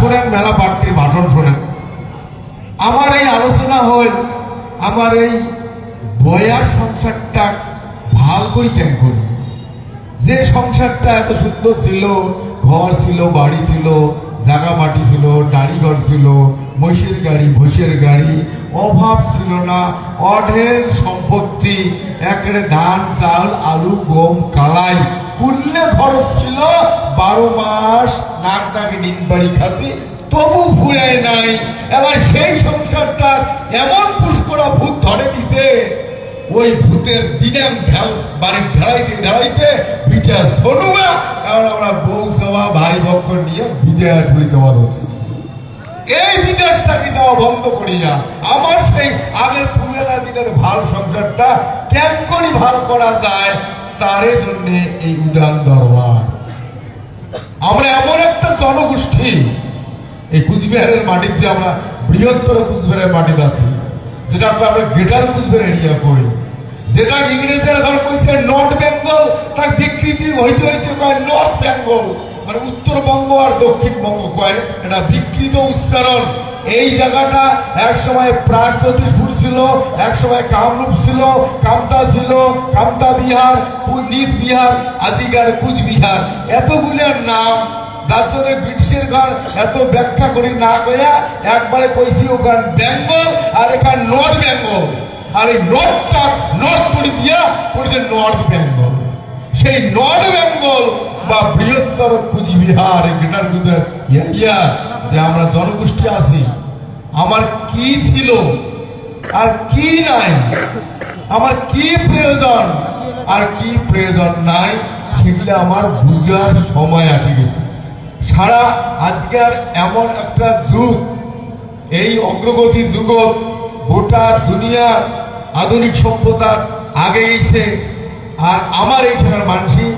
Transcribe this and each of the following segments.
শোনেন, মেলা পার্টির ভাষণ শোনেন। আমার এই আলোচনা হল আমার এই বয়ার সংসারটা ভাল করি কেন করি। যে সংসারটা এত সুন্দর ছিল, ঘর ছিল, বাড়ি ছিল, জাগা মাটি ছিল, দাড়ি ঘর ছিল, মহিষের গাড়ি, ভৈষের গাড়ি, অভাব ছিল না, অঢেল সম্পত্তি, একেবারে ধান চাল আলু গম কালাই কুল্লে খরচ ছিল, 12 মাস নাক ডাকে দিন বাড়ি খাসি, তবু ফুরায় নাই। এবার সেই সংসারটা এমন পুষ্করা ভূত ধরে দিছে, ওই ভূতের দিনাম বাড়ির ঢালাইতে ঢালাইতে পিঠা শোনুয়া। কারণ আমরা বউ সভা ভাই ভক্ষ নিয়ে বিদেশ ঘুরে যাওয়া হচ্ছে। এই বিদেশটাকে যাওয়া বন্ধ করি না। আমার সেই আগের পুরানা দিনের ভাল সংসারটা কেন করি ভাল করা যায়, তার জন্য এই উদান দরবার। আমরা এমন একটা জনগোষ্ঠী, এই কুচবিহারের মাটির যে আমরা বৃহত্তর কুচবিহারের মাটিতে আছি, যেটা আমরা গ্রেটার কুচবিহার এরিয়া কই, যেটা ইংরেজের ঘর কইছে নর্থ বেঙ্গল, তার বিকৃতি হইতে হইতে কয় নর্থ বেঙ্গল, মানে উত্তরবঙ্গ আর দক্ষিণবঙ্গ কয়, এটা বিকৃত উচ্চারণ। এই জায়গাটা এক সময় প্রাগজ্যোতিষপুর ছিল, এক সময় কামরূপ ছিল, কামতা ছিল, কামতা বিহার, নিজ বিহার, আজিকার কুচবিহার, এতগুলোর নাম। যার জন্য ব্রিটিশের ঘর এত ব্যাখ্যা করি না কইয়া একবারে কইছি ওখান বেঙ্গল আর এখান নর্থ বেঙ্গল। আর এই নর্থটা নর্থ করে দিয়া করেছে নর্থ বেঙ্গল। সেই নর্থ বেঙ্গল বা বৃহত্তর কুচবিহার গ্রেটার কুচবিহার এরিয়া যে আমরা জনগোষ্ঠী আছি, আমার কি ছিল আর কি নাই, আমার কি প্রয়োজন আর কি প্রয়োজন নাই, সেগুলো আমার বুঝার সময় আসে গেছে। সারা আজকের এমন একটা যুগ, এই অগ্রগতি যুগ, গোটা দুনিয়া আধুনিক সভ্যতার আগে গেছে। আর আমার এইখানের মানুষই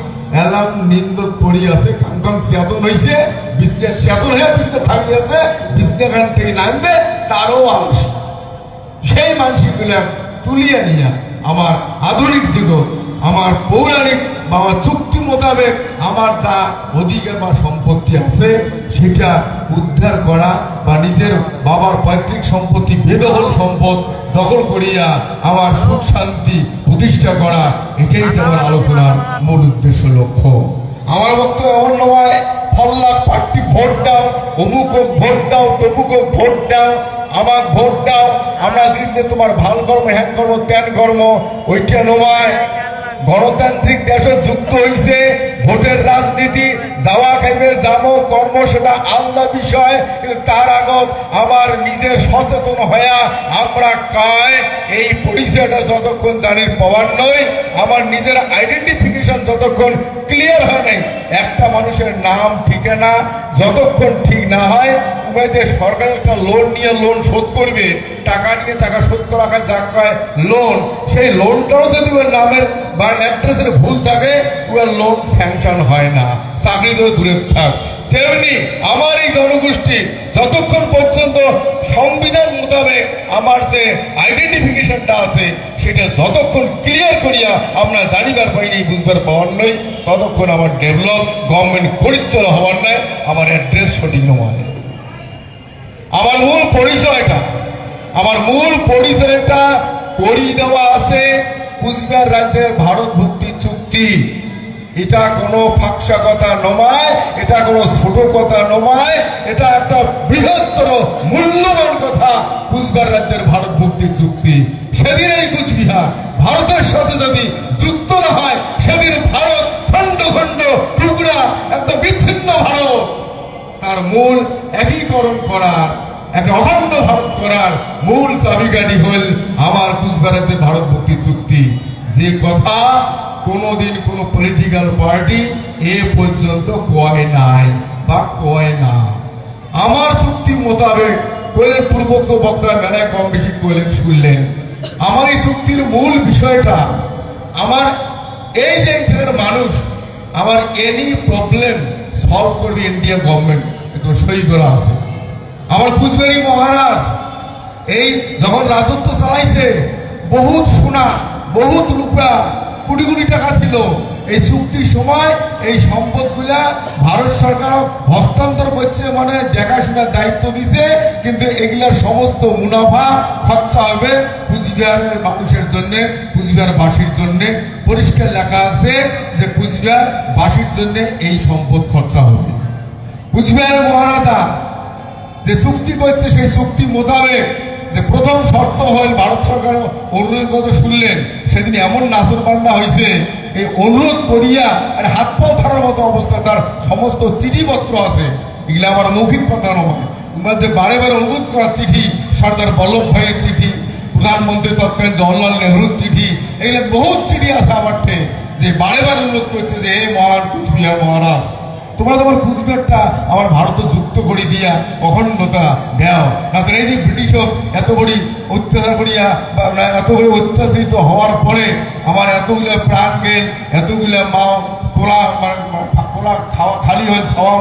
এলাম নিন্দ পড়ি আছে, কাঙ্কাং চেতন হয়েছে, বিষ্ণু চেতন হয়ে বিষ্ণু থাকি আছে, বিষ্ণুখান থেকে নামবে তারও আলসি। সেই মানুষগুলো তুলিয়ে নিয়ে আমার আধুনিক যুগ, আমার পৌরাণিক বা আমার চুক্তি মোতাবেক আমার যা অধিকার বা সম্পত্তি আছে সেটা উদ্ধার করা, বা নিজের বাবার পৈতৃক সম্পত্তি বেদখল সম্পদ দখল করিয়া আমার সুখ শান্তি প্রতিষ্ঠা করা, এটাই যে আমার আলোচনার মূল উদ্দেশ্য, লক্ষ্য। আমার বক্তব্য এমন নয় ফল্লাক পার্টি ভোট দাও, অমুক ভোট দাও, তমুক ভোট দাও, আমার ভোট দাও, আমরা দিতে তোমার ভাল কর্ম, হ্যান কর্ম, ত্যান কর্ম, ওইটা নয়। গণতান্ত্রিক দেশে যুক্ত হয়েছে ভোটের রাজনীতি, যাওয়া খাইবে যাবো কর্ম, সেটা আলাদা বিষয়। কিন্তু তার আগত আমার নিজের সচেতন হইয়া আমরা কায় এই পরিচয়টা যতক্ষণ জানির পাওয়ার নয়, আমার নিজের আইডেন্টিফিকেশন যতক্ষণ ক্লিয়ার হয় নাই, একটা মানুষের নাম ঠিকানা যতক্ষণ ঠিক না হয়, যে সরকার একটা লোন নিয়ে লোন শোধ করবে, টাকা নিয়ে টাকা শোধ করা হয়, যা কয় লোন, সেই লোনটাও যদি ওর নামের বা অ্যাড্রেসের ভুল থাকে, ওর লোন স্যাংশন হয় না, চাকরি তো দূরে থাক। তেমনি আমার এই জনগোষ্ঠী যতক্ষণ পর্যন্ত সংবিধান মোতাবেক আমার যে আইডেন্টিফিকেশনটা আছে সেটা যতক্ষণ ক্লিয়ার করিয়া আমরা জানিবার পাইনি, বুঝবার পাওয়ার নয়, ততক্ষণ আমার ডেভেলপ গভর্নমেন্ট পরিচয় হওয়ার নয়, আমার অ্যাড্রেস সঠিক নয়। আমার মূল পরিচয়টা করিয়ে দেওয়া আছে কুচবিহার রাজ্যের ভারত ভুক্তি চুক্তি। এটা কোনো ফাঁকসা কথা নয়, এটা কোনো ছোট কথা নয়, এটা একটা বৃহত্তর মূল্যবান কথা। কুচবিহার রাজ্যের ভারত ভুক্তি চুক্তি, সেদিন এই কুচবিহার ভারতের সাথে যদি যুক্ত না হয়, সেদিন ভারত খণ্ড খণ্ড টুকরা একটা বিচ্ছিন্ন ভারত, তার মূল একীকরণ করার, একটা অখণ্ড ভারত করার মূল চাবিকাঠি হল আমার কুচবিহারের ভারত ভুক্তি চুক্তি। যে কথা কোনোদিন কোন পলিটিক্যাল পার্টি এ পর্যন্ত কয় নাই বা কয় না। আমার চুক্তি মোতাবেক কইলেন, পূর্বোক্ত বক্তারা মেলায় কম বেশি কইলেন, শুনলেন। আমার এই চুক্তির মূল বিষয়টা, আমার এই যে মানুষ আমার এনি প্রবলেম সলভ করবে ইন্ডিয়া গভর্নমেন্ট, একটু সই করা আছে। আমার কুচবিহারি মহারাজ এই যখন রাজত্ব চালাইছে, বহুত সোনা, বহুত রূপা, কোটি কোটি টাকা ছিল, এই চুক্তির সময় এই সম্পদগুলা ভারত সরকার হস্তান্তর করছে, মানে দেখাশোনার দায়িত্ব দিছে, কিন্তু এগুলার সমস্ত মুনাফা খরচা হবে কুচবিহারের মানুষের জন্য, কুচবিহারবাসীর জন্য। পরিষ্কার লেখা আছে যে কুচবিহারবাসীর জন্য এই সম্পদ খরচা হবে। কুচবিহারের মহারাজা যে চুক্তি করছে সেই চুক্তি মোতাবেক যে প্রথম শর্ত হল, ভারত সরকার অনুরোধ কথা শুনলেন, সেদিন এমন নাচর বান্না হয়েছে, এই অনুরোধ করিয়া আর হাত পাও ছাড়ার মতো অবস্থা, তার সমস্ত চিঠিপত্র আছে, এগুলো আমার মৌখিক কথা নয়, যে বারে বারে অনুরোধ করার চিঠি, সর্দার বল্লভ ভাইয়ের চিঠি, প্রধানমন্ত্রী তৎকালীন জওয়াহরলাল নেহরুর চিঠি, এগুলো বহুত চিঠি আছে আমার, যে বারে বারে অনুরোধ করছে যে হে মহান কুচবিহার মহারাজ, তোমরা তোমার কুচবিহারটা আমার ভারতে যুক্ত করে দিয়া অখণ্ডতা দেও, না তো এই যে ব্রিটিশও এত বড়ি অত্যাচার করিয়া বা এত বড়ি অত্যাচারিত হওয়ার পরে আমার এতগুলা প্রাণ গেল, এতগুলা মা কোলা কোলা খাওয়া খালি হয়ে খাওয়া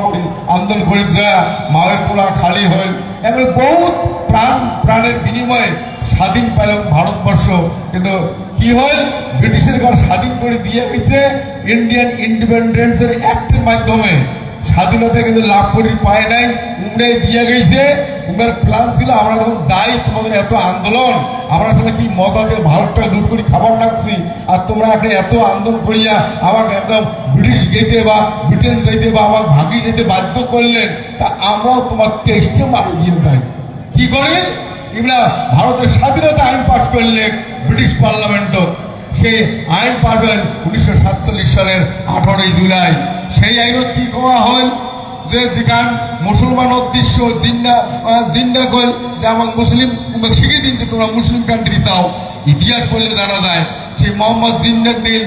আন্দোলন করে যায়, মায়ের কোলা খালি হল, এমন বহুত প্রাণের বিনিময়ে স্বাধীন পেল ভারতবর্ষ। কিন্তু কি হয়, ব্রিটিশের ঘর স্বাধীন করে দিয়ে গেছে ইন্ডিয়ান ইন্ডিপেন্ডেন্সের অ্যাক্টের মাধ্যমে, স্বাধীনতা কিন্তু লাভ করে পায় নাই, উমরাই দিয়ে গেছে। উমরার প্ল্যান ছিল আমরা যখন যাই তোমাদের এত আন্দোলন, আমরা আসলে কি মজা দিয়ে ভারতটা লুট করি খাবার লাগছি, আর তোমরা এখন এত আন্দোলন করিয়া আমাকে একদম ব্রিটিশ গেতে বা ব্রিটেন গেতে বা আমাকে ভাগিয়ে যেতে বাধ্য করলেন, তা আমরাও তোমার টেস্টে মারি দিয়ে যাই। কি করেন এগুলা, ভারতের স্বাধীনতা আইন পাশ করলেন ব্রিটিশ পার্লামেন্ট, সেই আইন পাশ হয় 1947 সালের 18 জুলাই। সেই আইনত কি করা হয় যে যেখান মুসলমান উদ্দেশ্য জিন্না কল যে আমার মুসলিম শিখিয়ে দিন যে তোমরা মুসলিম কান্ট্রি চাও, ইতিহাস পড়লে জানা যায় সেই মোহাম্মদ জিন্নাক দিন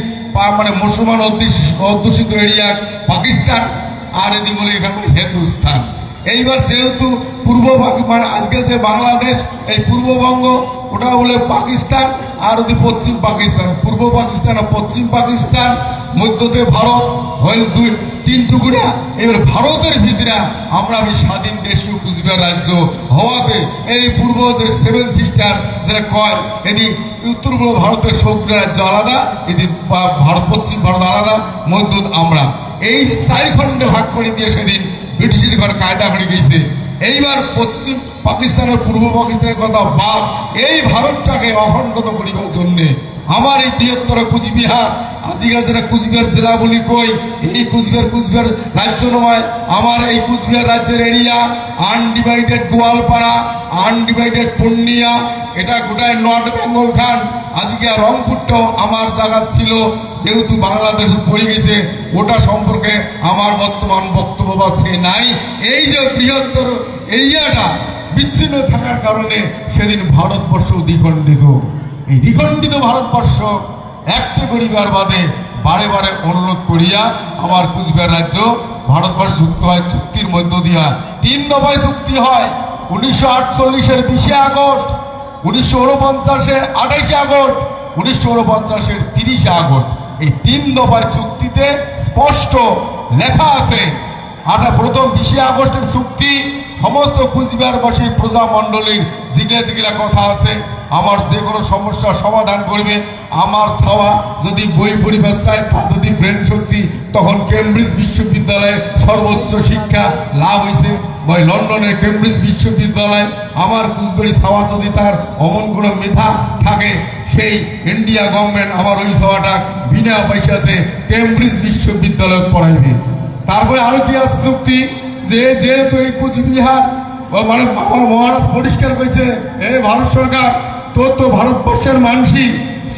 মানে মুসলমান অধ্যুষিত এরিয়া পাকিস্তান, আর এদি বলে এখানে হিন্দুস্তান। এইবার যেহেতু পূর্ব মানে আজকে যে বাংলাদেশ, এই পূর্ববঙ্গ ওটা বলে পাকিস্তান, আর ওদি পশ্চিম পাকিস্তান, পূর্ব পাকিস্তান আর পশ্চিম পাকিস্তান, মধ্যতে ভারত হইল তিন টুকরা। এবার ভারতের ভিতরে আমরা ওই স্বাধীন দেশীয় কুচবিহার রাজ্য হওয়াতে এই পূর্ব যে 7 সিস্টার যেটা কয়, এদিন উত্তর পূর্ব ভারতের সৌগ্র রাজ্য আলাদা, এদিন ভারত পশ্চিম ভারত আলাদা, মধ্য আমরা এই 4 খণ্ডে ভাগ করে দিয়ে সেদিন ব্রিটিশের ঘর কায়দা করে গেছে। এইবার পশ্চিম পাকিস্তানের পূর্ব পাকিস্তানের কথা বাদ, এই ভারতটাকে অখণ্ডত করিবার জন্য আমার এই বৃহত্তর কুচবিহার, আজকাল যেটা কুচবিহার জেলা বলি কই, এই কুচবিহার রাজ্য নয়, আমার এই কুচবিহার রাজ্যের area undivided Goalpara, undivided Purnia, এটা গোটায় নর্থ বেঙ্গল খান। আজকে রংপুরটাও আমার জায়গা ছিল, যেহেতু বাংলাদেশ পড়ে গেছে, ওটা সম্পর্কে আমার বর্তমান বক্তব্য বা সে নাই। এই যে বৃহত্তর এরিয়াটা বিচ্ছিন্ন থাকার কারণে সেদিন ভারতবর্ষ দ্বিখণ্ডিত। এই দ্বিখণ্ডিত ভারতবর্ষ একটা করিবার বাদে বারে বারে অনুরোধ করিয়া আমার কুচবিহার রাজ্য ভারতবর্ষ যুক্ত হয় চুক্তির মধ্য দিয়া। 3 দফায় চুক্তি হয়, 1948-এর 20 আগস্ট, 1949-এর 28 আগস্ট, 1949-এর 30 আগস্ট। এই 3 দফার চুক্তিতে স্পষ্ট লেখা আছে। আর প্রথম 20 আগস্টের চুক্তি সমস্ত কুচবিহারবাসী প্রজামণ্ডলীর যেগুলা কথা আছে, আমার যে কোনো সমস্যার সমাধান করবে। আমার ছাওয়া যদি বই পড়িবার চায়, তা যদি ব্রেন শক্তি, তখন কেমব্রিজ বিশ্ববিদ্যালয়ে সর্বোচ্চ শিক্ষা লাভ হয়েছে, ওই লন্ডনের কেমব্রিজ বিশ্ববিদ্যালয়। আমার কুচবিহারি ছাওয়া যদি তার অমন কোনো মেধা থাকে, সেই ইন্ডিয়া গভর্নমেন্ট আমার ওই ছাওয়াটা বিনা পয়সাতে কেমব্রিজ বিশ্ববিদ্যালয়ে পড়াইবে। তারপরে আরো কি আছে চুক্তি, যে যেহেতু এই কুচবিহার মানে আমার মহারাজ পরিষ্কার করেছে, এই ভারত সরকার তোর তো ভারতবর্ষের মানুষই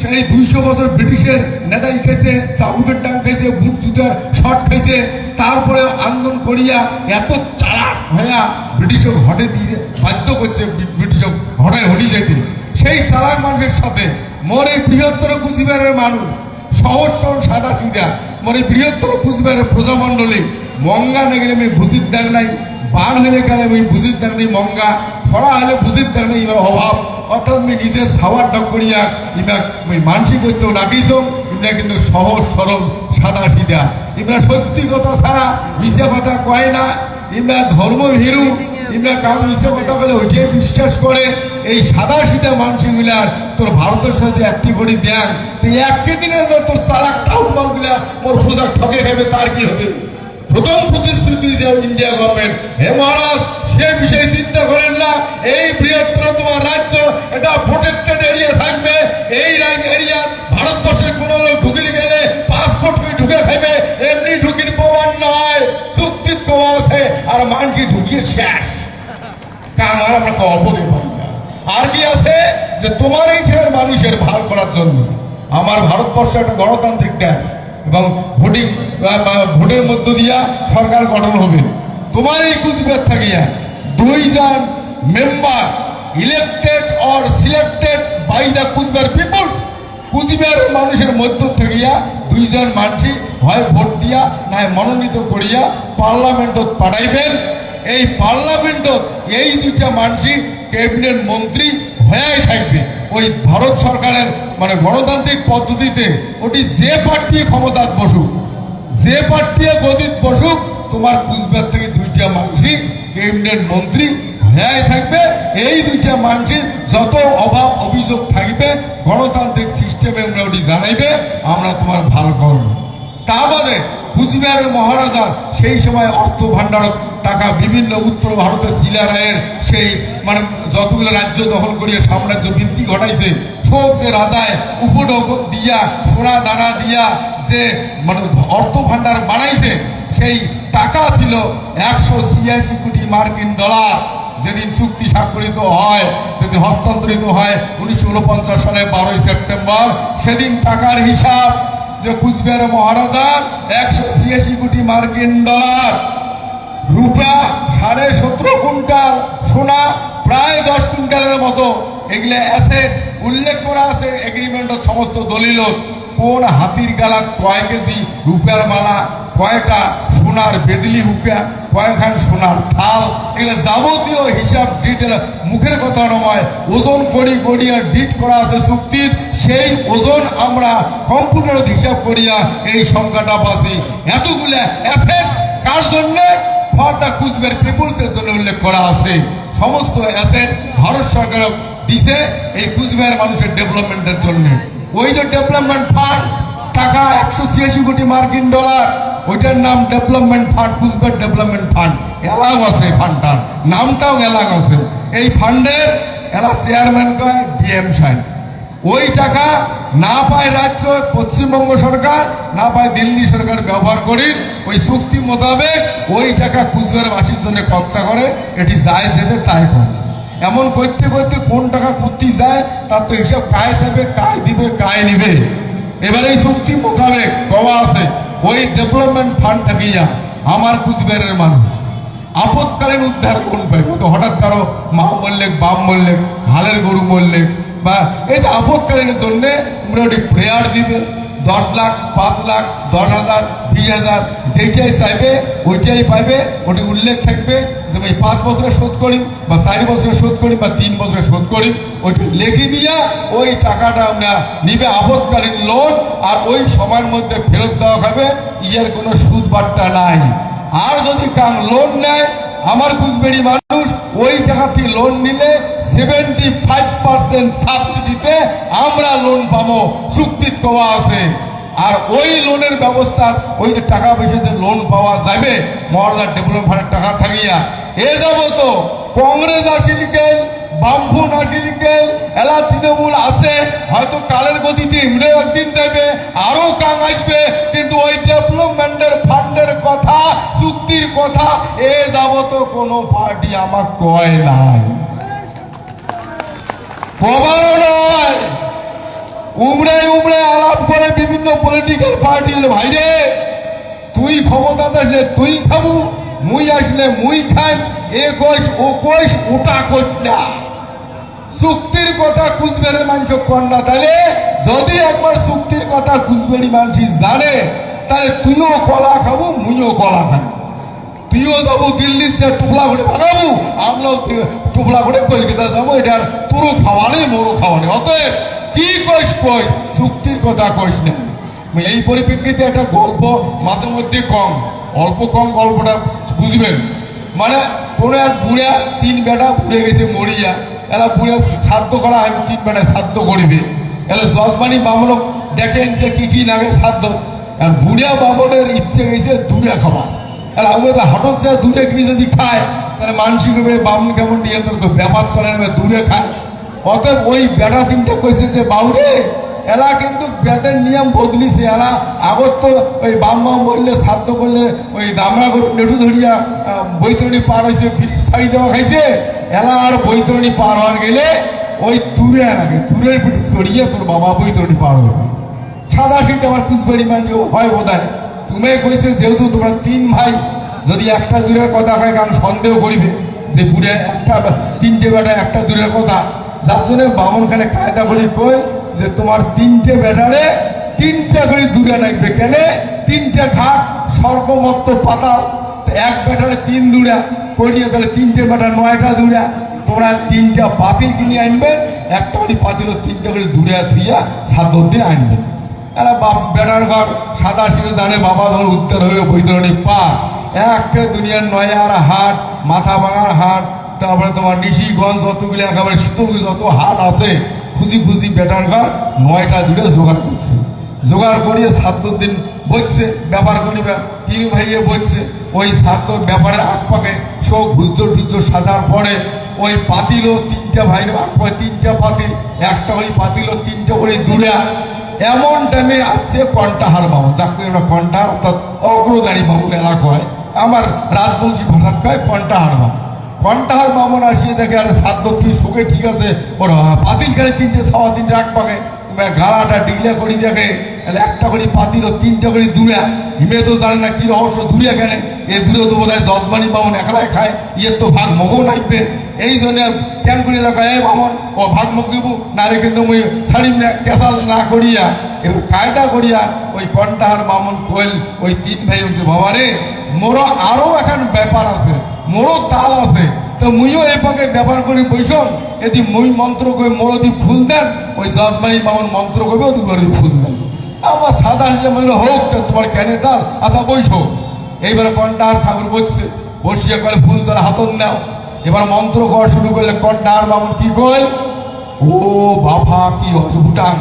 সেই 200 বছর ব্রিটিশের নেতাই খেয়েছে, চাবুকের ডাং খেয়েছে, বুট জুতার শট খেয়েছে, তারপরে আন্দোলন করিয়া এত চালাক হইয়া ব্রিটিশক হটে দিয়ে বাধ্য করছে, ব্রিটিশক হটায় হটি যেতে। সেই চালাক মানুষের সাথে মোর এই বৃহত্তর কুচবিহারের মানুষ সহজ সরল সাদা সিধা, মোর এই বৃহত্তর কুচবিহারের প্রজামণ্ডলী মঙ্গা না গেলে আমি ভূতির ডাং নাই, বান হলে গেলে আমি ভূতির ডাং নেই মঙ্গা, খরা হলে ভূতির ডাং নেই, এবার অভাব। অর্থাৎ আমি নিজের সাওয়ার ডক করিয়া ইমা মানসিক হচ্ছে নাকিছ, ইমরা কিন্তু সহজ সরল সাদা সিধা, ইমরা সত্যি কথা ছাড়া মিশা কথা কয় না, ইমরা ধর্মভীরু ইমরা কাম মিশে কথা বলে ওইটাই বিশ্বাস করে এই সাদা সিধা মানুষগুলার তোর ভারতের সাথে একটি করে দেন তুই একটি দিনের তোর চালাক টাউনগুলা মোর সোজা ঠকে খাবে তার কি হবে প্রথম প্রতিশ্রুতি যে ইন্ডিয়া গভর্নমেন্ট হে মহারাজ সে বিষয়ে চিন্তা করেন না এই বৃহত্তর তোমার রাজ্য এটা প্রোটেক্টেড এরিয়া থাকবে এই এরিয়া ভারতবর্ষে কোনো লোক ঢুকে গেলে পাসপোর্ট হয়ে ঢুকে খাইবে এমনি ঢুকির প্রমাণ নয় চুক্তির কমা আছে আর মানকে ঢুকিয়ে শেষ কারণ আর আমরা অল্পকে পাই না আর কি আছে যে তোমার এই ছেলের মানুষের ভাল করার জন্য আমার ভারতবর্ষ একটা গণতান্ত্রিক দেশ এবং ভোটের মধ্য দিয়া সরকার গঠন হবে তোমার এই কুচবিহার থাকিয়া 2 জন member elected or selected by the Coochbehar peoples কুচবিহারের মানুষের মধ্য থাকিয়া 2 জন মানুষ হয় ভোট দিয়া না মনোনীত করিয়া পার্লামেন্টত পাঠাইবেন এই পার্লামেন্টত এই 2টা মানুষ ক্যাবিনেট মন্ত্রী হয়েই থাকবে ওই ভারত সরকারের মানে গণতান্ত্রিক পদ্ধতিতে ওটি যে পার্টি ক্ষমতাত বসুক যে পার্টি গদিত বসুক তোমার কুচবিহার থেকে 2টা মানুষই ক্যাবিনেট মন্ত্রী হয়েই থাকবে এই 2টা মানুষের যত অভাব অভিযোগ থাকবে গণতান্ত্রিক সিস্টেমে আমরা ওটি জানাইবে আমরা তোমার ভালো করব তা বাদে কুচবিহারের মহারাজা সেই সময় অর্থ ভাণ্ডারত টাকা বিভিন্ন উত্তর ভারতের শিলারায়ের সেই মানে যতগুলো রাজ্য দখল করিয়া সাম্রাজ্য বৃদ্ধি ঘটাইছে সব যে রাজায় উপঢৌকন দিয়া সোনা দানা দিয়া যে মানে অর্থ ভাণ্ডার বানাইছে সেই টাকা ছিল 186 কোটি মার্কিন ডলার যেদিন চুক্তি স্বাক্ষরিত হয় যেদিন হস্তান্তরিত হয় 1949 সালে 12 সেপ্টেম্বর সেদিন টাকার হিসাব যে কুচবিহারের মহারাজার 186 কোটি মার্কিন ডলার রূপা 17.5 কুইন্টাল সোনা প্রায় 10 কুইন্টালের মতো এগুলো অ্যাসেট উল্লেখ করা আছে এগ্রিমেন্টের সমস্ত দলিল কোন হাতির গালা কয় কেজি রূপার মালা কয়টা সোনার বেদলি হুকা কয়খান সোনার থাল এগুলো যাবতীয় হিসাব ডিটেল মুখের কথা নয় ওজন করিয়া ডিট করা আছে চুক্তির সেই ওজন আমরা কম্পিউটার হিসাব করিয়া এই সংখ্যাটা পাচ্ছি এতগুলা অ্যাসেট কার জন্য ফর দ্য কুচবিহার পিপুলসের জন্য উল্লেখ করা আছে সমস্ত অ্যাসেট ভারত সরকার দিছে এই কুচবিহার মানুষের ডেভেলপমেন্টের জন্য ওই যে ডেভেলপমেন্ট ফান্ড টাকা 186 কোটি মার্কিন ডলার ওইটার নাম development fund Coochbehar development fund এলাও আছে ফান্ডটার নামটাও এলাক আছে এই ফান্ডের এলা চেয়ারম্যান কয় ডিএম সাহেব ওই টাকা না পায় রাজ্য পশ্চিমবঙ্গ সরকার না পায় দিল্লি সরকার ব্যবহার করি ওই চুক্তি মোতাবেক ওই টাকা কুচবিহারবাসীর জন্য খরচা করে এটি যায় যেতে তাই করে এমন করতে করতে কোন টাকা কুত্তি যায় তার তো হিসাব কায় চাইবে কায় দিবে কায় নিবে এবার এই চুক্তি মোতাবেক কওয়া আছে ওই ডেভেলপমেন্ট ফান্ড থাকিয়া আমার কুচবিহারের মানুষ আপৎকালীন উদ্ধার কোন পাইবে তো হঠাৎ কারো মা মরলেক বাপ মরলেক হালের গরু মরলেক বা এই যে আপৎকালীনের জন্য মোটামুটি প্রেয়ার দিবে 10 লাখ 5 লাখ 10,000 20,000 যেটাই চাইবে ওইটাই পাইবে ওটি উল্লেখ থাকবে যে আমি 5 বছরে শোধ করি বা 4 বছরে শোধ করি বা 3 বছরে শোধ করি ওইটা লিখে দিয়া ওই টাকাটা আমরা নিবে আপৎকালীন লোন আর ওই সময়ের মধ্যে ফেরত দেওয়া হবে ইয়ার কোনো সুদ বাট্টা নাই আর যদি কাম লোন নেয় আমার কুচবিহারি মানুষ ওই টাকা থেকে লোন নিলে 75% সাবসিডিতে আমরা লোন পাবো চুক্তিত কওয়া আছে আর ওই লোনের ব্যবস্থা ওই যে টাকা পয়সা যে লোন পাওয়া যাবে মহারাজা ডেভেলপমেন্টের টাকা থাকিয়া এ যাব তো কংগ্রেস আসিলিকেল বামফুন আসিলিকেল এলা তৃণমূল আছে হয়তো কালের গতিতে ইমরে একদিন যাবে আরো কাং আসবে কিন্তু ওই ডেভেলপমেন্টের ফান্ডের কথা চুক্তির কথা এ যাব তো কোনো পার্টি আমার কয় নাই কমানো নয় উমরে আলাপ করে বিভিন্ন পলিটিক্যাল পার্টির ভাইরে তুই ক্ষমতা আসলে তুই খাবু মুই আসলে মুই খাই এ কইস ও কইস ওটা কইস না চুক্তির কথা কুচবিহারের মানুষ কন্যা তাহলে যদি একবার চুক্তির কথা কুচবিহারি মানুষ জানে তাহলে তুইও কলা খাবো মুইও কলা খাবো তুইও যাবো দিল্লিতে টুকলা করে ভাগাবো আমরাও টুকলা করে কলকাতা যাবো এটার তোরও খাওয়ানে মোরও খাওয়ানে অতএব কি কইস কই চুক্তির কথা কইস না এই পরিপ্রেক্ষিতে একটা গল্প মাঝে মধ্যে কম অল্প কম গল্পটা বুঝবেন মানে কোনো এক বুড়া তিন বেটা বুড়ে গেছে মরিয়া, এলা বুড়ে শ্রাদ্ধ করা হয়, তিন বেটা শ্রাদ্ধ করিবে, এলা যজমানি বামন দেখেন যে কি লাগে শ্রাদ্ধ, আর বুড়িয়া বামনের ইচ্ছে গেছে দূরে খাওয়া, এলা আমি হাটক চা দূরে কিনে যদি খায় তাহলে মানসিক হবে বামন কেমন দিয়ে তো ব্যাপার চলে নেবে দূরে খায়। অতএব ওই বেটা তিনটা কইছে যে বাউরে এলা কিন্তু বেদের নিয়ম বদলিছে, এলা আগত তো ওই বাম বললে শ্রাদ্ধ করলে ওই দামড়া করে নেটু ধরিয়া বৈতরণী পার হয়েছে, ব্রিজ ছাড়ি দেওয়া খাইছে, এলা আর বৈতরণী পার হওয়ার গেলে ওই দূরে আগে দূরের পিঠে চড়িয়ে তোর বাবা বৈতরণী পার হবে। সাদা সিট আমার কুচবাড়ি মানে হয় বোধ হয়, তুমি কইছে যেহেতু তোমরা তিন ভাই, যদি একটা দূরের কথা হয় কারণ সন্দেহ করিবে যে বুড়ে একটা তিনটে বেটা একটা দূরের কথা, যার জন্য বামনখানে কায়দা বলি কই যে তোমার তিনটে বেটারে তিনটা করে দূরে রাখবে, কেন তিনটে ঘাট স্বর্গমত্ত পাতাল, এক বেটারে তিন দূরা করিয়ে তাহলে তিনটে বেটা নয়টা দূরা, তোমরা তিনটা পাতিল কিনে আনবে, একটা করে পাতিল তিনটা করে দূরে থুইয়া সাত দিন আনবে। এরা বাপ বেটার ঘর সাদা সিঁড়ে জানে বাবা ধর উত্তর হয়ে বৈতরণী পা একটা দুনিয়ার নয়ার হাট, মাথা ভাঙার হাট, তারপরে তোমার নিশিগঞ্জ যতগুলি একেবারে শীতলগুলি যত হাট আছে, খুঁজি খুঁজি বেটার ঘর 9টা দূরে জোগাড় করছে, জোগাড় করিয়ে 7 দিন বসছে ব্যাপার করিবে, তিন ভাইয়ে বসছে ওই 7 ব্যাপারের আকপাকে সব গুজ্জর টুজ্জর সাজার পরে ওই পাতিলও তিনটা ভাইয়ের আকপাকে তিনটা পাতিল, একটা করে পাতিলও তিনটা করে দূরে। এমন টাইমে আছে কণ্ঠাহার বাবু, যাকে আমরা কণ্ঠাহার অর্থাৎ অগ্রগাড়ী বাবু এলাকা হয়, আমার রাজবংশী ভাষা কয় কণ্ঠাহার বাবু। কণ্ঠাহার বামন আসিয়ে দেখে আরে সাত তুই সুখে ঠিক আছে, ওর পাতিল গাড়ি তিনটে সাওয়া দিন রাখ পাকে গালাটা ডিগলা করি দেখে, তাহলে একটা করে পাতিল ও তিনটা করে দূরে, হিমে তো জানে না কি রহস্য দূরে কেন, এ দূরে তো বোধ হয় যজমানি বামন একলাই খায়, ইয়ের তো ভাগ মগও নাইবে, এই জন্য ক্যান করি এলাকায় এ বামন ও ভাগ মুখ দিব না রে, কিন্তু মুই ছাড়িম না কেসাল না করিয়া এবার কায়দা করিয়া ওই কণ্ঠাহার বামন কইল ওই তিন ভাই বাবা রে মোরও আরো এখন ব্যাপার আছে, মোরও তাল আছে, তো মুইও এই পাকে ব্যাপার করি বৈশন, এদি মুই মন্ত্র কই মোর যদি ফুল দেন ওই যজমানি বামন মন্ত্র করবে ওদি করে ফুল দেন, আমার সাদা হিসেবে মনে হোক তোমার কেনে তাল আচ্ছা বৈশ। এইবার কণ্ঠাহার ঠাকুর বসছে, বসিয়ে করে ফুল ধরে হাতন নাও, এবার মন্ত্র করা শুরু করলে কণ্ঠাহার বামন কি কইল, ও বাবা কি অসুটাং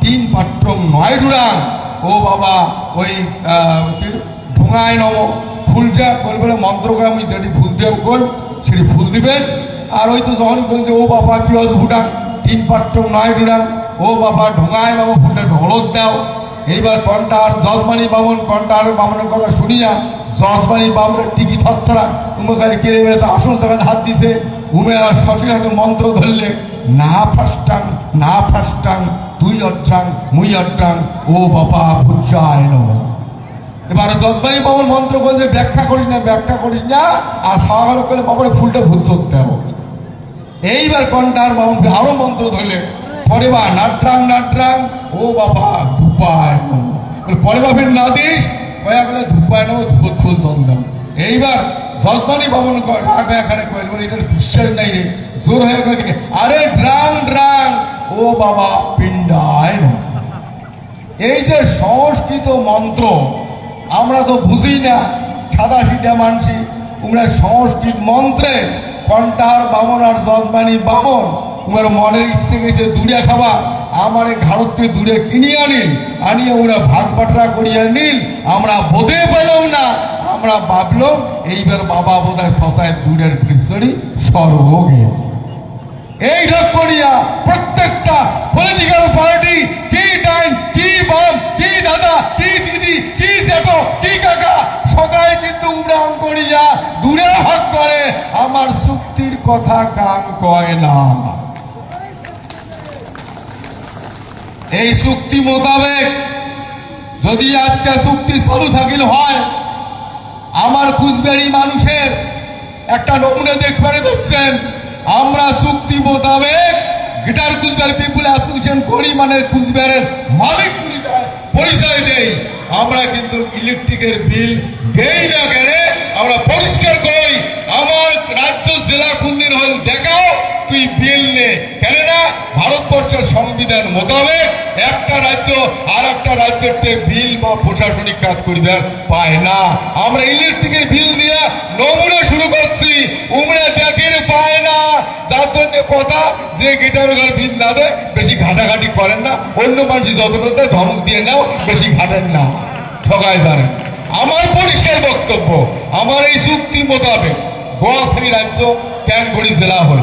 3 পাত্রং 9 ডুরাং, ও বাবা ওই ঢোঙায় নম ফুলটা বলে বলে মন্ত্র করে আমি যেটি ফুল দেব কই সেটি ফুল দিবেন। আর ওই তো যখন বলছে ও বাবা কি অসুটাং 3 পাত্রং 9 ডুরাং, ও বাবা ঢোঙায় নম ফুলটা ঢোলক দাও। এইবার কণ্ঠাহার যজমানি বামন কণ্ঠাহার বামনের কথা শুনিয়া যজমানি বামনের টিকি থরথরা উমকারে কেড়ে বেড়ে তো আসল জায়গায় হাত দিছে, উমে আর সঠিক হাতে মন্ত্র ধরলে না ফাস্টাং তুই অড্রাং মুই অড্রাং, ও বাবা ভুজায় নম। এবার যজমানি বামন মন্ত্র করলে ব্যাখ্যা করিস না আর খাওয়া গেল করলে বাবার ফুলটা ভূত চড়তে হবে। এইবার কণ্ঠাহার বামনকে আরো মন্ত্র ধরলে পরে বা নাড্রাং ও বাবা ধুপায় নম, পরে বাপের না দিস কয়া গেলে ধুপায় নম ধুপত ফুল দাম। এইবার যজমানি বামন রাগ এখানে কয়েল বলে এটার বিশ্বাস নাই রে, জোর হয়ে গেছে আরে ড্রাং ও বাবা পিণ্ডায় নম। এই যে সংস্কৃত মন্ত্র আমরা তো বুঝি না, সাদা সিধা মানসি, তোমরা সংস্কৃত মন্ত্রে কণ্ঠাহার বামন আর যজমানি বামন তোমার মনের ইচ্ছে গেছে দূরে খাবা, আমার ঘাড়তকে দূরে কিনিয়ে আনিয়ে ওরা ভাগ বাটরা করিয়া নিল, আমরা বোধে পেলাম না, আমরা ভাবলাম এইবার বাবা বোধহয় শশায় দূরের কৃষ্ণী স্বর্গ গিয়েছে। এই রোগ করিয়া প্রত্যেকটা পলিটিক্যাল পার্টি কি ডাইন কি বাম কি দাদা কি দিদি কি জেঠো কি কাকা সবাই কিন্তু উড়ান করিয়া দূরে ভাগ করে, আমার চুক্তির কথা কান কয় না। এই চুক্তি মোতাবেক যদি আজকে চুক্তি চালু থাকিল হয়, আমার কুচবিহারি মানুষের একটা নমুনা দেখছেন, আমরা চুক্তি মোতাবেক গিটার কুচবিহার পিপুল অ্যাসোসিয়েশন করি, মানে কুচবিহারের মালিক পরিচয় দেই, আমরা কিন্তু ইলেকট্রিকের বিল দেই না কেন, আমরা পরিষ্কার করি আমার রাজ্য জেলা কোনদিন হল দেখাও তুই বিল নে, কেননা ভারতবর্ষের সংবিধান মোতাবেক একটা রাজ্য আর একটা রাজ্যের বিল বা প্রশাসনিক কাজ করিবার পায় না। আমরা ইলেকট্রিকের বিল দিয়ে নমুনা শুরু করছি, উমরা দেখের পায় না। যার জন্য কথা যে গেটার ঘর বিল না দেয় বেশি ঘাটাঘাটি করেন না, অন্য মানুষ যতটা ধমক দিয়ে নাও, বেশি ঘাটেন না, ঠকায় জানেন। আমার পরিষ্কার বক্তব্য, আমার এই চুক্তি মোতাবেক গোয়াশ্রী রাজ্য ক্যানগড়ি জেলা হল।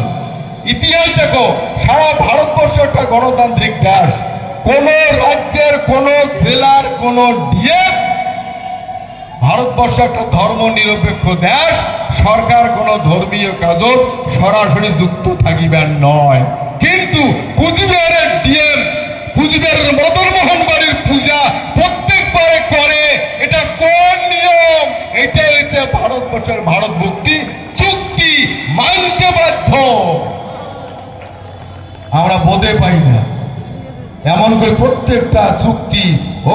ইতিহাস দেখো, সারা ভারতবর্ষ একটা গণতান্ত্রিক দেশ, কোন রাজ্যের কোন জেলার কোন ডিএম, ভারতবর্ষ একটা ধর্ম নিরপেক্ষ দেশ, সরকার কোন ধর্মীয় কাজ সরাসরি যুক্ত থাকিবেন নয়। কিন্তু কুচবিহারের ডিএম কুচবিহারের মদন মোহন বাড়ির পূজা প্রত্যেকবারে করে, এটা কোন নিয়ম? এটা হচ্ছে ভারতবর্ষের ভারত মুক্তি চুক্তি, মানতে বাধ্য। আমরা বোধে পাই না, এমন করে প্রত্যেকটা চুক্তি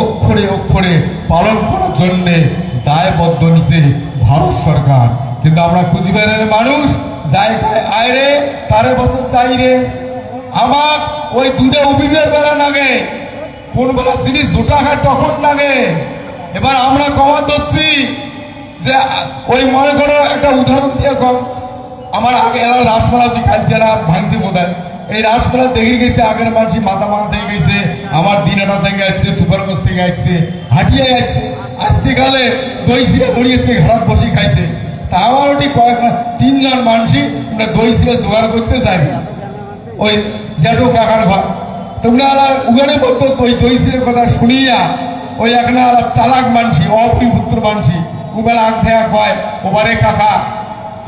অক্ষরে অক্ষরে পালন করার জন্য দায়বদ্ধ নিছে ভারত সরকার। কিন্তু আমরা কুচবিহারের মানুষ জায়গায় আয় রে, তারে বছর চাই রে, আমার ওই দুধে অভিযোগ বেড়া লাগে, কোন বেলা জিনিস দুটা খায় তখন লাগে। এবার আমরা কমা ধরছি যে ওই মনে করো একটা উদাহরণ দিয়ে কম, আমার আগে রাসমেলা কালকে ভাঙছে বোধ হয়, এই রাসমেলা দেখে গেছে আগের মানুষ মাথা মাথা থেকে গেছে, আমার দিনাটা থেকে আসছে, সুপারগঞ্জ থেকে আসছে, হাটিয়ে যাচ্ছে, আসতে গেলে দই শিরে গড়িয়েছে, ঘাট বসে খাইছে। তা আমার ওটি কয়েক তিনজন মানুষই দই শিরে জোগাড় করছে যাইবে ওই জ্যাঠু কাকার ঘর। তোমরা উগানে বলতো ওই দই শিরের কথা শুনিয়া ওই এখানে চালাক মানসি, অপরিপুত্র মানসি, উবেলা আগ থেকে কয় ওবারে কাকা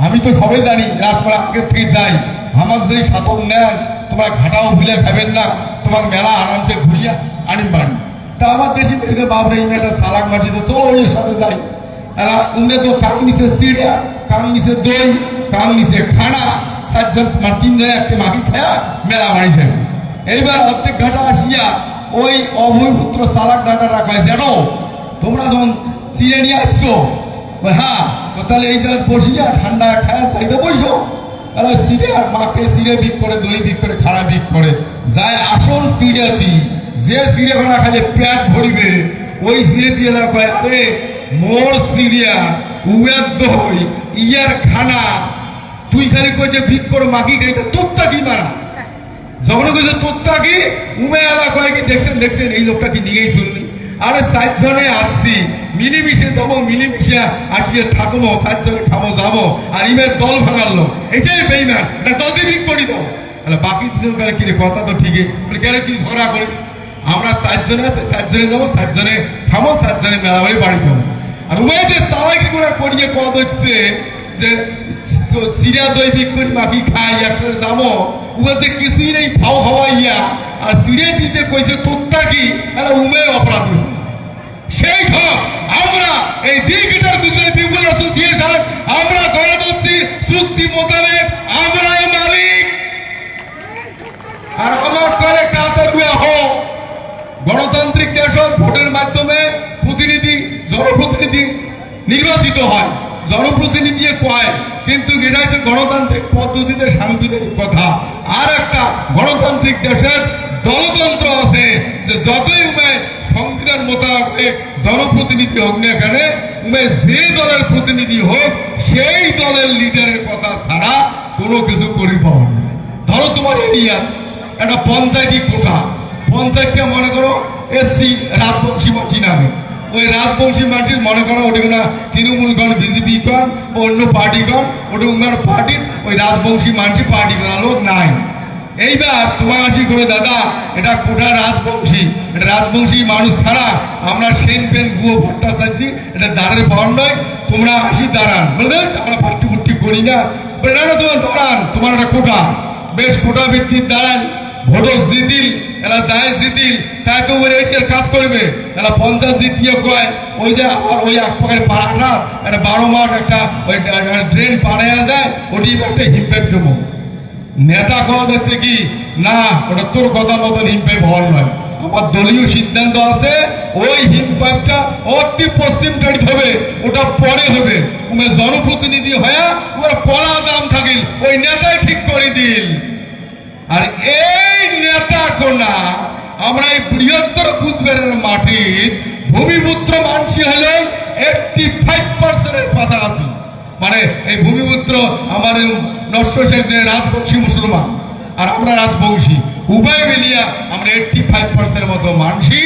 আমি তো সবাই জানি রাসমেলা আগের থেকে যাই, আমার যদি সাতম নেন তোমার ঘাটাও ভুলে খাবেন না, তোমার মেলা আরামসে ঘুরিয়া আনিম বাড়ি। তা আমার দেশি বাবরে একটা চালাক মানসি তো চলো ওই সাথে যাই। উনি তো কাং নিচে চিড়িয়া, কাং নিচে দই, কাং নিচে খানা, চারজন তিনজনে একটা মাখি খায়া মেলা বাড়ি যাবে। এইবার অর্ধেক ঘাটা আসিয়া ওই অভয়পুত্র চালাক ডাটা রাখায় জানো, তোমরা যখন চিড়ে নিয়ে আসছো, হ্যাঁ তাহলে এই জায়গায় বসিয়া ঠান্ডা খায়া চাইতে বসো, তাহলে চিড়ে আর মাকে চিড়ে বিক করে, দই বিক করে, খাড়া বিক করে যায় আসল চিড়াতি, যে চিড়ে খানা খাইলে পেট ভরিবে ওই চিড়ে দিয়ে না কয় আরে মোর চিড়িয়া উয়ার দই ইয়ার খানা, তুই খালি কই যে বিক করে মাকি খাইতে তোরটা কি মারা, যখন কইছে তোরটা কি উমে আলা কয় কি দেখছেন দেখছেন এই লোকটা কি নিয়েই শুনলি, আরে চারজনে আসছি মিলিমিশে যাবো, মিলিমিশে আসিয়ে থাকবো, চারজনে খাবো যাবো, আর ইমের দল ভাঙালো, এটাই বেইমান, এটা দল দিয়ে ঠিক করি দাও। তাহলে বাকি দুজন গেলে কি কথা তো ঠিকই, গেলে কি ঝগড়া করিস, আমরা চারজনে আছে চারজনে যাবো, চারজনে খাবো, চারজনে মেলাবাড়ি বাড়ি যাবো। আর উমে যে চালাকি গুলা করিয়ে কদ হচ্ছে যে চিরা দই বিক করি মাখি খাই একসাথে যাবো, উমে যে কিছুই নেই ভাও খাওয়াইয়া আর চিড়ে দিতে কইছে তোরটা কি, আরে উমে অপরাধী। সেই আমরা এই দিগিটার গুজরাট পিপল অ্যাসোসিয়েশন আমরা গড়ে তুলছি চুক্তি মোতাবেক, আমরাই মালিক। আর আমার করে কাতে রুয়া হোক গণতান্ত্রিক দেশ, ভোটের মাধ্যমে প্রতিনিধি জনপ্রতিনিধি নির্বাচিত হয়, জনপ্রতিনিধি কয়, কিন্তু এটা হচ্ছে গণতান্ত্রিক পদ্ধতিতে সাংবিধানিক কথা। আর একটা গণতান্ত্রিক দেশের দলতন্ত্র আছে যে যতই উমে সংবিধান মোতাবেক জনপ্রতিনিধি হোক না এখানে, উমে যে দলের প্রতিনিধি হোক সেই দলের লিডারের কথা ছাড়া কোনো কিছু করি পাওয়া যায়। ধরো তোমার এরিয়া একটা পঞ্চায়েতই কোটা, পঞ্চায়েতটা মনে করো এসসি রাজবংশী মাটি নামে, ওই রাজবংশী মাটির মনে করো ওটা না তৃণমূলগণ, বিজেপি গণ বা অন্য পার্টিগণ, ওটা উনার পার্টির ওই রাজবংশী মাটি পার্টি করার লোক নাই। এইবার তোমার আসি করে দাদা এটা কোটা রাজবংশী, এটা রাজবংশী মানুষ ছাড়া আমরা সেন পেন গুয়ো ভট্টা চাইছি, এটা দাঁড়ের ভর নয়, তোমরা আসি দাঁড়ান, বুঝলেন আমরা ভর্তি ভর্তি করি না, তোমার দাঁড়ান, তোমার একটা কোটা, বেশ কোটা ভিত্তির দাঁড়ান, ভোটও জিতিল, এলা যায় জিতিল, তাই তো ওই এর কাজ করবে, এলা 50 জিতিয়ে কয় ওই যে আমার ওই এক পাকের পাড়াটা একটা 12 মাস একটা ওই ড্রেন পাড়াইয়া যায়, ওটি একটা হিমপ্যাক দেবো। নেতা কথা দেখছে কি না ওটা তোর কথা মতন হিমপ্যাক হওয়ার নয়, আমার দলীয় সিদ্ধান্ত আছে ওই হিমপ্যাকটা অতি পশ্চিম টাইট হবে, ওটা পরে হবে, তুমি জনপ্রতিনিধি হয়ে ওর পড়া দাম থাকিল ওই নেতাই ঠিক করে দিল। আর এই নেতা কোনা আমরা এই বৃহত্তর কুচবিহারের মাটির ভূমিপুত্র মানসি হলেন 85% পাশাপাশি। মানে এই ভূমিপুত্র আমাদের নষ্ট শেখ রাজবংশী মুসলমান আর আমরা রাজবংশী উভয় মিলিয়া আমরা 85% মতো মানসি।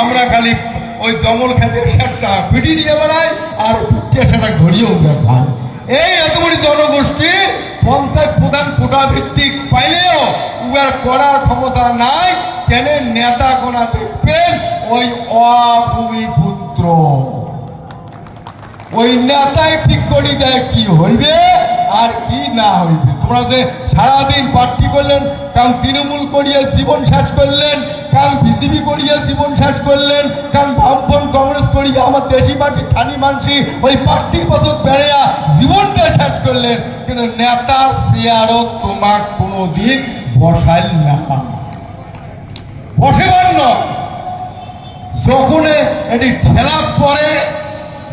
আমরা খালি ওই জঙ্গল খেতে সেটা পিটি দিয়ে বেড়াই আর পিটিয়ে সেটা ঘড়িয়েও খাই। এই এত বড় জনগোষ্ঠী পঞ্চায়েত প্রধান কোটা ভিত্তিক পাইলেও উহার করার ক্ষমতা নাই। কেন নেতা কোনা দেখবেন ওই অভূমিপুত্র, ওই নেতাই ঠিক করে দেয় কি হইবে আর কি না হইবে। তোমরা যে সারাদিন পার্টি করলেন, কারণ তৃণমূল করিয়ে জীবন শেষ করলেন, কারণ বিজেপি করিয়ে জীবন শেষ করলেন, কারণ বামপন কংগ্রেস করিয়ে আমার দেশি পার্টি থানি মানসি ওই পার্টির বছর বেড়েয়া জীবনটা শেষ করলেন, কিন্তু নেতা চেয়ারও তোমার কোনো দিক বসাইল না, বসেবার নয়। যখন এটি ঠেলা পরে,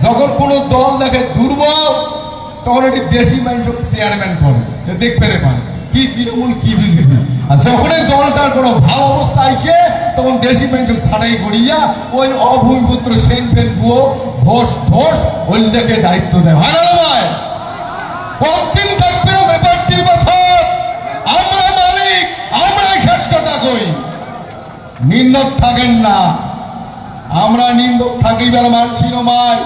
যখন কোন দল দেখে দুর্বল, তখন এটি দেশি মানুষ চেয়ারম্যান করে দেখতে পারে কি তৃণমূল কি বিজেপি। আর যখন এই দলটার কোনো ভালো অবস্থা আসে তখন দেশি মানুষ ছাড়াই করিয়া ওই অভূমিপুত্র সেন ফেন বুয়ো ঘোষ ঠোস ওইটাকে দায়িত্ব দেয়। হয় না নয়? কতদিন থাকবে ব্যাপারটির বছর? আমরা মালিক, আমরা শেষ কথা কই। নিন্দক থাকেন না, আমরা নিন্দক থাকি বেলা মানছি নয়।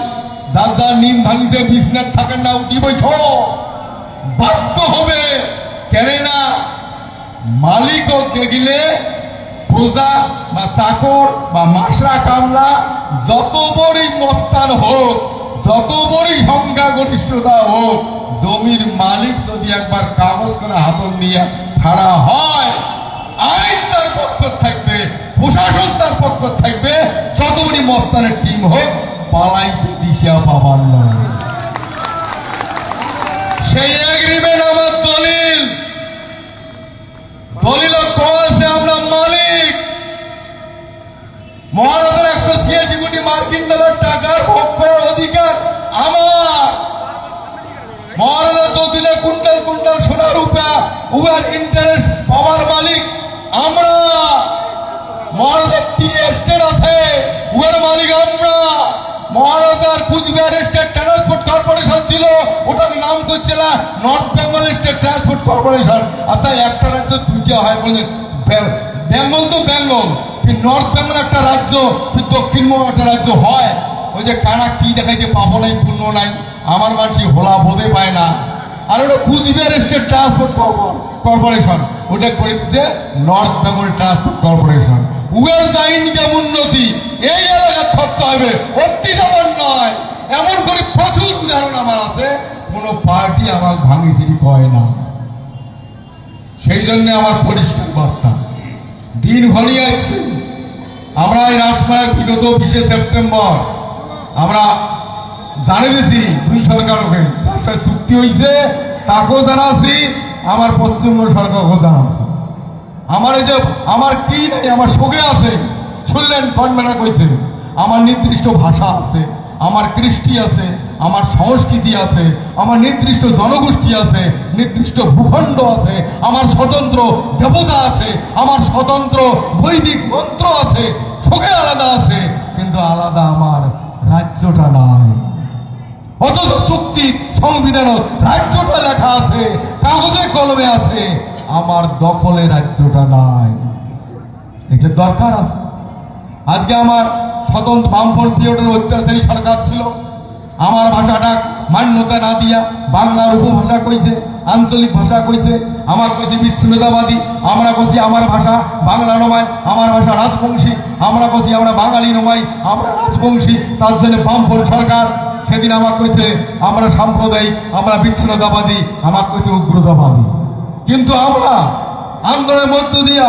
যার যার নিম ভাঙিতে বিজনেস থাকেন না, উঠি বৈঠ বাধ্য হবে। কেন না মালিকও দেখলে প্রজা বা চাকর বা মাসরা কামলা যত বড়ই মস্তান হোক, যত বড়ই সংখ্যাগরিষ্ঠতা হোক, জমির মালিক যদি একবার কাগজ করে হাতল নিয়ে খাড়া হয়, আইন তার পক্ষ থাকবে, প্রশাসন তার পক্ষ থাকবে। যত বড় মস্তানের টিম হোক, পালাইতে দিশা পাবার নয়। সেই এগ্রিমেন্ট আমার দলিল, দলিল কয়েছে আমরা মালিক। মহারাজার 186 কোটি মার্কিন ডলার টাকার ভোগ করার অধিকার আমার। মহারাজা যদিনে কুইন্টাল কুইন্টাল সোনা রূপা উহার ইন্টারেস্ট পাওয়ার মালিক আমরা। মহারাজার টি এস্টেট আছে, উহার মালিক আমরা। মহারাজার কুচবিহার স্টেট ট্রান্সপোর্ট কর্পোরেশন ছিল, ওটার নাম করছিল north Bengal state transport corporation. আচ্ছা, একটা রাজ্য দুইটা হয় বলেন, বেঙ্গল তো বেঙ্গল, নর্থ বেঙ্গল একটা রাজ্য, দক্ষিণবঙ্গ একটা রাজ্য হয়। ওই যে কারা কি দেখাইতে পাবো নাই, পূর্ণ নাই, আমার মানুষ হোলা বোধে পায় না। আর ওটা কুচবিহার স্টেট ট্রান্সপোর্ট কর্পোরেশন, ওটা করে দিচ্ছে নর্থ বেঙ্গল ট্রান্সপোর্ট কর্পোরেশন। উয়ার যা ইনকাম উন্নতি এই এলাকার খরচা হবে, অতি যাবার নয়। এমন করে প্রচুর উদাহরণ আমার আছে। কোন পার্টি আমার ভাঙিচিরি কয় না। সেই জন্য আমার পরিষ্কার বার্তা, দিন ঘনিয়ে আসছে। আমরা এই রাজমায়ের বিগত 20 সেপ্টেম্বর আমরা জানিয়ে দিচ্ছি, দুই সরকারকে যার সাথে চুক্তি হয়েছে তাকেও জানাচ্ছি, আমার পশ্চিমবঙ্গ সরকারকেও জানাচ্ছি। আমার এই যে আমার কি নেই, আমার শোকে আছে, শুনলেন কনভেনার কইছে আমার নির্দিষ্ট ভাষা আছে, আমার কৃষ্টি আছে, আমার সংস্কৃতি আছে, আমার নির্দিষ্ট জনগোষ্ঠী আছে, নির্দিষ্ট ভূখণ্ড আছে, আমার স্বতন্ত্র দেবতা আছে, আমার স্বতন্ত্র বৈদিক মন্ত্র আছে, শোকে আলাদা আছে, কিন্তু আলাদা আমার রাজ্যটা নাই। অথচ চুক্তি সংবিধান রাজ্যটা লেখা আছে, কাগজে কলমে আছে, আমার দখলে রাজ্যটা নাই। এটা দরকার আছে। আজকে আমার স্বতন্ত্র বামপন্থী অত্যাচারী সরকার ছিল, আমার ভাষাটা মান্যতা না দিয়া বাংলার উপভাষা কইছে, আঞ্চলিক ভাষা কইছে, আমার কইছে বিচ্ছিন্নতাবাদী, আমরা কইছি আমার ভাষা বাংলা নয়, আমার ভাষা রাজবংশী, আমরা কইছি আমরা বাঙালি নয়, আমরা রাজবংশী। তার জন্য বামপন্থী সরকার সেদিন আমার কইছে আমরা সাম্প্রদায়িক, আমরা বিচ্ছিন্নতাবাদী, আমার কইছে উগ্রতাবাদী। কিন্তু আমরা আন্দোলনের মধ্য দিয়া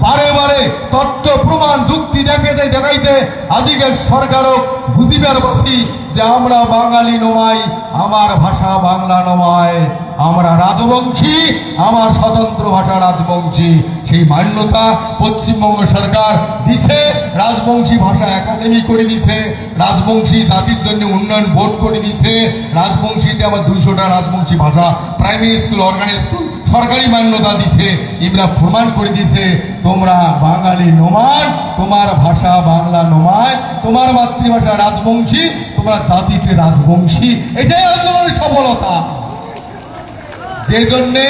বারে বারে তথ্য প্রমাণ যুক্তি দেখাইতে আজকের সরকারও বুঝিবার বসি যে আমরা বাঙালি নয়, আমার ভাষা বাংলা নয়, আমরা রাজবংশী, আমার স্বতন্ত্র ভাষা রাজবংশী। সেই মান্যতা পশ্চিমবঙ্গ সরকার দিছে, রাজবংশী ভাষা একাডেমি করে দিছে, রাজবংশী জাতির জন্য উন্নয়ন বোর্ড করে দিছে, রাজবংশীতে আমার 200টা রাজবংশী ভাষা প্রাইমারি স্কুল, অর্গানিক স্কুল সরকারি মান্যতা দিছে, এরা প্রমাণ করে দিছে তোমরা বাঙালি নমান, তোমার ভাষা বাংলা নমায়, তোমার মাতৃভাষা রাজবংশী, তোমরা জাতিতে রাজবংশী। এটাই আন্দোলনের সফলতা। যে জন্যে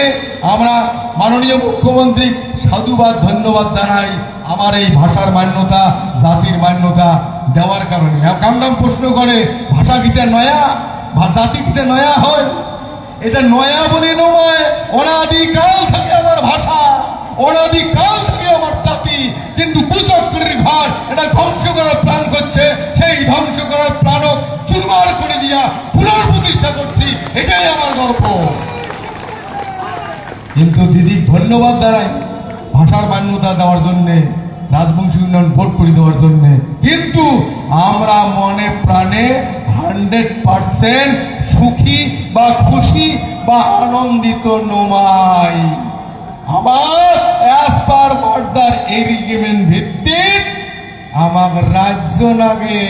আমরা মাননীয় মুখ্যমন্ত্রী সাধুবাদ ধন্যবাদ জানাই আমার এই ভাষার মান্যতা, জাতির মান্যতা দেওয়ার কারণে। কামদাম প্রশ্ন করে ভাষা গীতে নয়া, জাতি গীতে নয়া হয়, এটা নয়া বলে নয়, অনাদিকাল থেকে আমার ভাষা, অনাদিকাল থেকে আমার জাতি, কিন্তু কুচক্রের ঘর এটা ধ্বংস করার প্ল্যান করছে, সেই ধ্বংস করার প্ল্যানও চুরমার করে দিয়া পুনর্প্রতিষ্ঠা করছি, এটাই আমার গর্ব। কিন্তু দিদি ধন্যবাদ জানাই ভাষার মান্যতা দেওয়ার জন্যে, রাজবংশী উন্নয়ন বোর্ড করে দেওয়ার জন্যে, কিন্তু আমরা মনে প্রাণে 100% সুখী বা খুশি বা আনন্দিত নমাই। আমার অ্যাজ পার মার্জার এগ্রিমেন্ট ভিত্তিক আমার রাজ্য লাগে,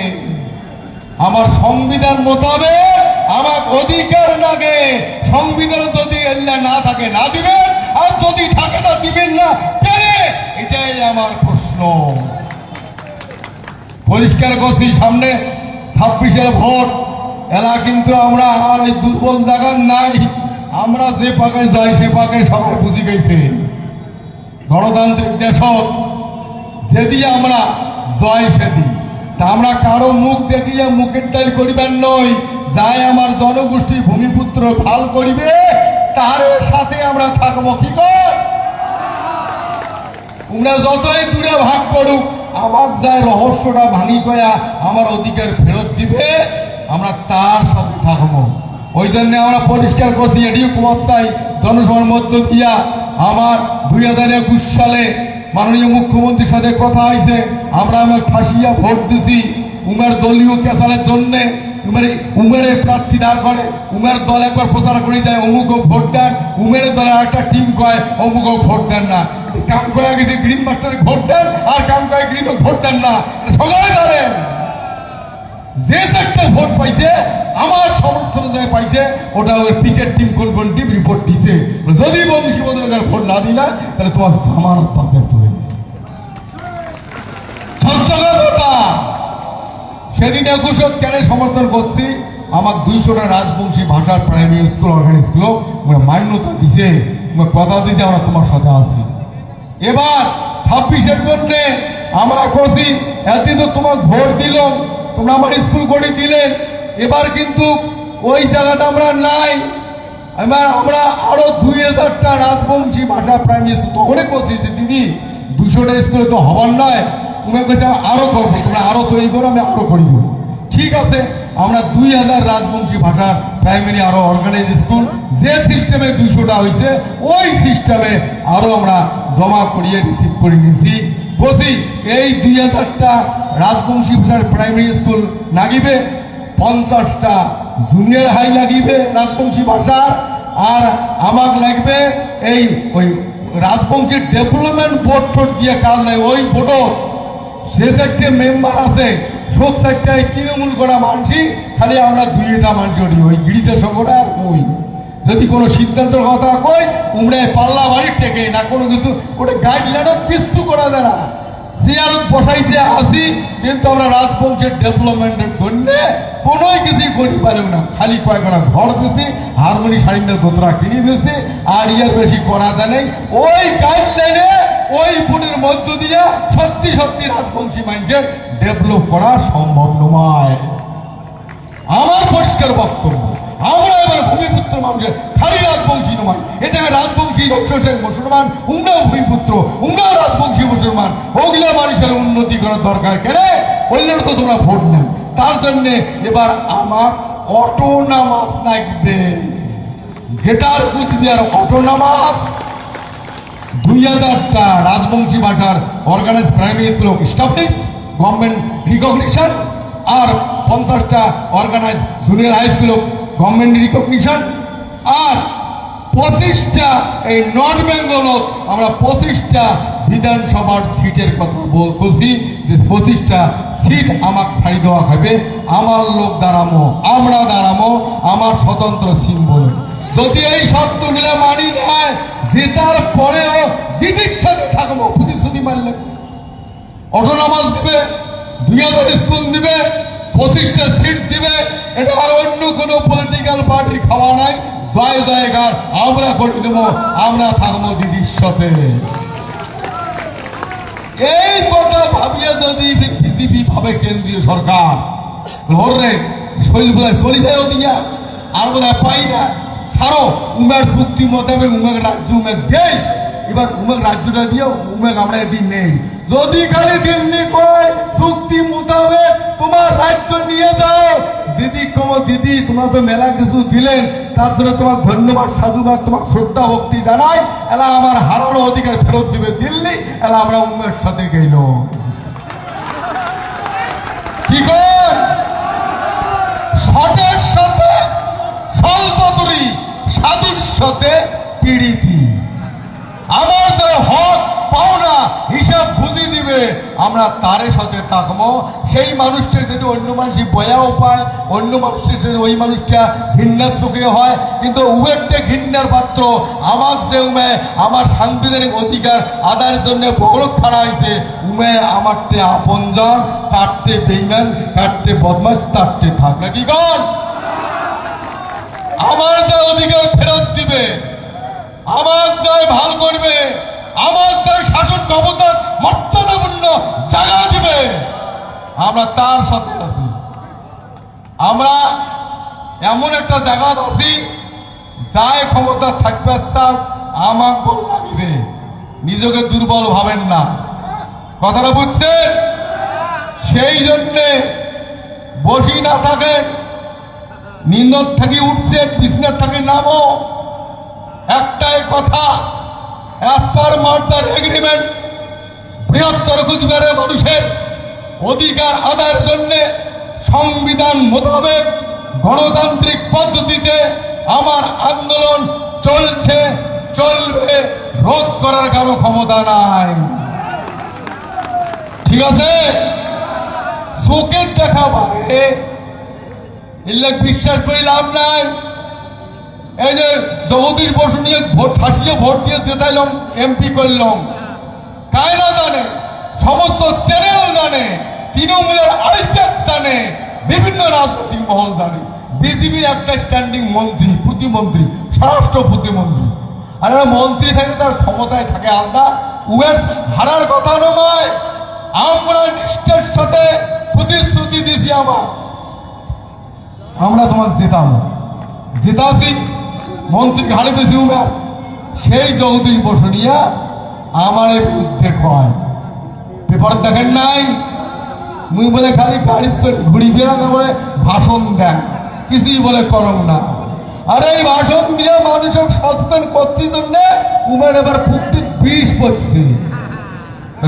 আমার সংবিধান মোতাবেক আমার অধিকার লাগে। সংবিধান যদি এল্লা না থাকে না দিবেন, আর যদি থাকে না দিবেন না কেন? এটাই আমার প্রশ্ন। পরিষ্কার করছি, সামনে 26-এর ভোট, এলা কিন্তু আমরা আর এই দুর্বল জায়গা নাই। আমরা যে পাকে যাই সে পাকে সবাই বুঝি গেছে গণতান্ত্রিক দেশ যদি আমরা জয় সেদি, তা আমরা কারো মুখ দেখিয়ে মুখের টাইল করিবেন নই। যাই আমার জনগোষ্ঠী ভূমিপুত্র ভাল করিবে তার সাথে আমরা থাকবো। কি কর তোমরা যতই দূরে ভাগ করুক, আমার যায় রহস্যটা ভাঙি কয়া আমার অধিকার ফেরত দিবে, আমরা তার সাথে থাকবো। ওই জন্য আমরা পরিষ্কার করছি, এটিও কুমার চাই জনসভার মধ্য দিয়া। আমার 2021 সালে মাননীয় মুখ্যমন্ত্রীর সাথে কথা হয়েছে, আমরা ঠাসিয়া ভোট দিছি উমের দলীয় কেসালের জন্য। উমেরে প্রার্থী দাঁড় করে, উমের দল একবার প্রচার করে যায় অমুক ভোট দেন, উমের দলে একটা টিম কয় অমুক ভোট দেন না। কাম করে গেছে গ্রিন মাস্টারে ভোট দেন, আর কাম করে গ্রিন ভোট দেন না। সবাই জানেন যে একটা ভোট পাইছে আমার সমর্থন পাইছে, ওটা ওই পিকেট টিম কোন কোন টিম রিপোর্ট দিছে। যদি বংশী বদলের ভোট না দিলা তাহলে তোমার জামানত পাশে হয়ে সেদিন 21 কেন সমর্থন করছি, আমার 200টা রাজবংশী ভাষার প্রাইমারি স্কুল অর্গানিক স্কুল মান্যতা দিছে, কথা দিতে আমরা তোমার সাথে আছি। এবার 26-এর জন্য আমরা করছি, এতদিন তো তোমার ভোট দিল, তোমরা আমার স্কুল করে দিলেন, এবার কিন্তু ওই জায়গাটা আমরা নাই। এবার আমরা আরো 2000টা রাজবংশী ভাষা প্রাইমারি স্কুল তখনই করছি যে দিদি 200টা স্কুলে তো হবার নয়, তুমি কাছে আরো করবো, তোমরা আরো তৈরি করো, আমি আরো করে দেবো। ঠিক আছে, আমরা 2000 রাজবংশী ভাষার প্রাইমারি আরো অর্গানাইজ স্কুল যে সিস্টেমে 200টা হয়েছে ওই সিস্টেমে আরো আমরা জমা করিয়ে রিসিভ করে নিয়েছি। বলছি এই 2000টা রাজবংশী ভাষার প্রাইমারি স্কুল লাগিবে, 50টা জুনিয়র হাই লাগিবে রাজবংশী ভাষার, আর আমাকে লাগবে এই ওই রাজবংশী ডেভেলপমেন্ট বোর্ড টোট দিয়ে কাজ নাই। ওই বোর্ডও সে চারটে মেম্বার আছে, শোক চারটায় তৃণমূল করা মানছি, খালি আমরা 2টা মানছি ওই গিরিজা সংগঠন। আর ওই যদি কোনো সিদ্ধান্তের কথা কই উমরায় পাল্লা বাড়ি টেকে না, কোনো কিছু ওটা গাইডলাইনও কিচ্ছু করা যায় না। চেয়ারত বসাইছে আসি, কিন্তু আমরা রাজবংশের ডেভেলপমেন্টের জন্য কোনো কিছুই করি পারব না। খালি কয়েকটা ঘর দিয়েছি, হারমোনি শাড়িতে দোতরা কিনে দিয়েছি, আর ইয়ার বেশি করা যায় নাই। ওই গাইডলাইনে ওই বোর্ডের মধ্য দিয়ে সত্যি সত্যি রাজবংশী মানুষের ডেভেলপ করা সম্ভব নয়। আমার পরিষ্কার বক্তব্য, আমরা এবার ভূমিপুত্র মানুষের খালি রাজবংশী নয়, এটা রাজবংশী মুসলমান, উমরাও ভূমিপুত্র, উমরাও রাজবংশী মুসলমান, ওগুলা মানুষের উন্নতি করার দরকার। কেন বললেন তো তোমরা ভোট নেন, তার জন্যে এবার আমার অটোনামাস লাগবে। গেটার কুচবিহার অটোনামাস 2000টা রাজবংশী ভাষার organise primary school establish government recognition, আর 50টা organise junior high school government recognition, আর 25টা এই নর্থ বেঙ্গল আমরা 25টা বিধানসভার সিটের কথা বলছি যে 25টা সিট আমাকে ছাড়ি দেওয়া হবে। আমার লোক দাঁড়ামো, আমরা দাঁড়ামো, আমার স্বতন্ত্র সিম্বল। যদি এই শর্তগুলো মানি নেয় জেতার পরেও দিদির সাথে থাকবো প্রতিশ্রুতি মানলে অটোনমাস দিবে 2000 স্কুল দিবে 25টা সিট দিবে এটা আর অন্য কোনো পলিটিক্যাল পার্টির খাওয়া নাই জয় জয়গার আমরা করে দেবো আমরা থাকবো দিদির সাথে এই কথা ভাবিয়ে যদি বিজেপি ভাবে কেন্দ্রীয় সরকার হরে শৈল বোধহয় চলি যায় ওদিকে আর বোধহয় পাই না ছাড়ো উমের চুক্তি মোতাবেক উমেক রাজ্য উমেক দেয় এবার উমেক রাজ্যটা দিয়ে উমেক আমরা এদিন নেই যদি খালি দিল্লি কয় চুক্তি মোতাবেক তোমার রাজ্য নিয়ে যাও দিদি দিদি তোমরা তো মেলা কিছু দিলেন তার জন্য তোমার ধন্যবাদ সাধুবাদ তোমার শ্রদ্ধা ভক্তি জানাই এলা আমার হারানো অধিকার ফেরত দিবে দিল্লি এলা আমরা উমের সাথে গেল কি কর শটের সাথে সলপতুরি সাধুর সাথে পিড়িতি আমার যে হক পাওনা হিসাব বুঝি দিবে আমরা তার সাথে থাকবো সেই মানুষটা যদি অন্য মানুষ বয়াও পায় অন্য মানুষের যদি ওই মানুষটা ঘৃণার চোখে হয় কিন্তু উমেরটা ঘৃণার পাত্র আমার যে উমে আমার সাংবিধানিক অধিকার আদায়ের জন্য বড় খাড়া হয়েছে উমে আমারটে আপনজন কাটতে বেইমান কাটতে বদমাস তারটে থাক নাকি কন আমার যে অধিকার ফেরত দিবে আমার জয় ভাল করবে আমার জয় শাসন ক্ষমতার মর্যাদাপূর্ণ জায়গা দিবে আমরা তার সাথে আছি আমরা এমন একটা জায়গা আছি যাই ক্ষমতা থাকবে স্যার আমার বল লাগবে নিজেকে দুর্বল ভাবেন না কথাটা বুঝছেন সেই জন্যে বসি না থাকেন নিন্দর থেকে উঠছেন বিছনার থেকে নামো একটাই কথা অ্যাজ পার মার্জার এগ্রিমেন্ট বৃহত্তর কুচবিহারের মানুষের অধিকার আদায়ের জন্য সংবিধান মোতাবেক গণতান্ত্রিক পদ্ধতিতে আমার আন্দোলন চলছে চলবে রোধ করার কারো ক্ষমতা নাই ঠিক আছে চোখের দেখা পারে এলে বিশ্বাস করে লাভ নাই এই যে জগদীশ বসু নিয়ে ভোট হাসিয়ে ভোট দিয়ে জেতাইলাম এমপি করলাম কায়রা জানে সমস্ত চ্যানেল জানে তৃণমূলের আইপ্যাক জানে বিভিন্ন রাজনৈতিক মহল জানে বিজেপির একটা স্ট্যান্ডিং মন্ত্রী প্রতিমন্ত্রী স্বরাষ্ট্র প্রতিমন্ত্রী আর মন্ত্রী থাকে তার ক্ষমতায় থাকে আলাদা উয়ের হারার কথা নয় আমরা নিষ্ঠের সাথে প্রতিশ্রুতি দিয়েছি আমরা তোমার জেতাছি মন্ত্রী ঘাড়ে দিয়েছি উমের সেই জগদীশ বসু নিয়ে আমার এই বিরুদ্ধে কয় পেপার দেখেন নাই মুই বলে খালি গাড়ি ঘুরি বেড়ানো বলে ভাষণ দেন কিছুই বলে করম না আর এই ভাষণ দিয়ে মানুষের সচেতন করছি জন্য উমের এবার ফুটতে বিষ পড়ছে